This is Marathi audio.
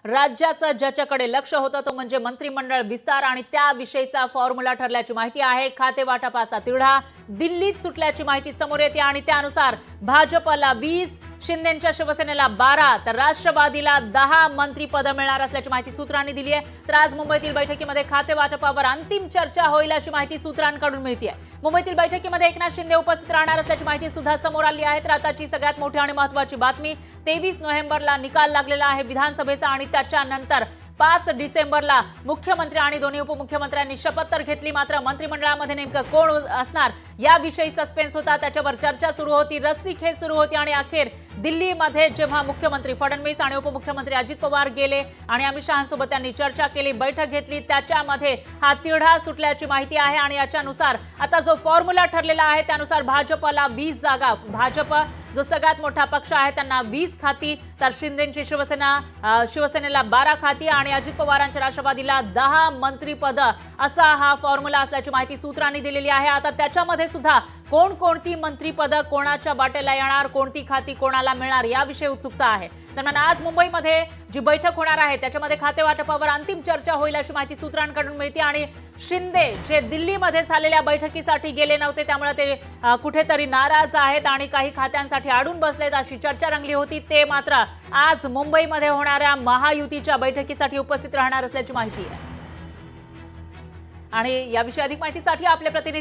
राज्याचं ज्याच्याकडे लक्ष होतं तो म्हणजे मंत्रिमंडळ विस्तार आणि त्याविषयीचा फॉर्म्युला ठरल्याची माहिती आहे। खाते वाटपाचा तिढा दिल्लीत सुटल्याची माहिती समोर येते आणि त्यानुसार भाजपला 20, शिंदेच्या शिवसेनेला 12 तर राष्ट्रवादीला 10 मंत्रिपद मिळणार असल्याची माहिती सूत्रांनी दिली आहे। तर आज मुंबईतील बैठकीमध्ये खाते वाटपावर अंतिम चर्चा होईल अशी माहिती सूत्रांकडून मिळते। मुंबईतील बैठकीमध्ये एकनाथ शिंदे उपस्थित राहणार असल्याची माहिती सुद्धा समोर आली आहे। तर आताची सगळ्यात मोठी आणि महत्त्वाची बातमी 23 नोव्हेंबरला निकाल लागलेला आहे विधानसभेचा आणि त्याच्यानंतर 5 डिसेंबरला मुख्यमंत्री आणि दोन्ही उपमुख्यमंत्र्यांनी शपथ तर घेतली। मात्र मंत्रिमंडळामध्ये नेमकं कोण असणार याविषयी सस्पेन्स होता, त्याच्यावर चर्चा सुरू होती, रस्सीखेच सुरू होती आणि अखेर दिल्लीमध्ये जेव्हा मुख्यमंत्री फडणवीस आणि उपमुख्यमंत्री अजित पवार गेले आणि अमित शहांसोबत त्यांनी चर्चा केली, बैठक घेतली, त्याच्यामध्ये हा तिढा सुटल्याची माहिती आहे आणि याच्यानुसार आता जो फॉर्म्युला ठरलेला आहे त्यानुसार भाजपला 20 जागा, भाजप जो सगळ्यात मोठा पक्ष आहे त्यांना 20 खाती, तर शिंदेची शिवसेनेला 12 खाती आणि अजित पवारांच्या राष्ट्रवादीला 10 मंत्रिपद असा हा फॉर्म्युला असल्याची माहिती सूत्रांनी दिलेली आहे। आता त्याच्यामध्ये सुद्धा कोणकोणती मंत्रिपद कोणाच्या वाटेला येणार, कोणती खाती कोणाला मिळणार याविषयी उत्सुकता आहे। दरम्यान आज मुंबईमध्ये जी बैठक होणार आहे त्याच्यामध्ये खाते वाटपावर अंतिम चर्चा होईल अशी माहिती सूत्रांकडून मिळते आणि शिंदे जे दिल्लीमध्ये झालेल्या बैठकीसाठी गेले नव्हते त्यामुळे ते कुठेतरी नाराज आहेत आणि काही खात्यांसाठी अडून बसलेत अशी चर्चा रंगली होती, ते मात्र आज मुंबईमध्ये होणाऱ्या महायुतीच्या बैठकीसाठी उपस्थित राहणार असल्याची माहिती आहे। आणि याविषयी अधिक माहितीसाठी आपले प्रतिनिधी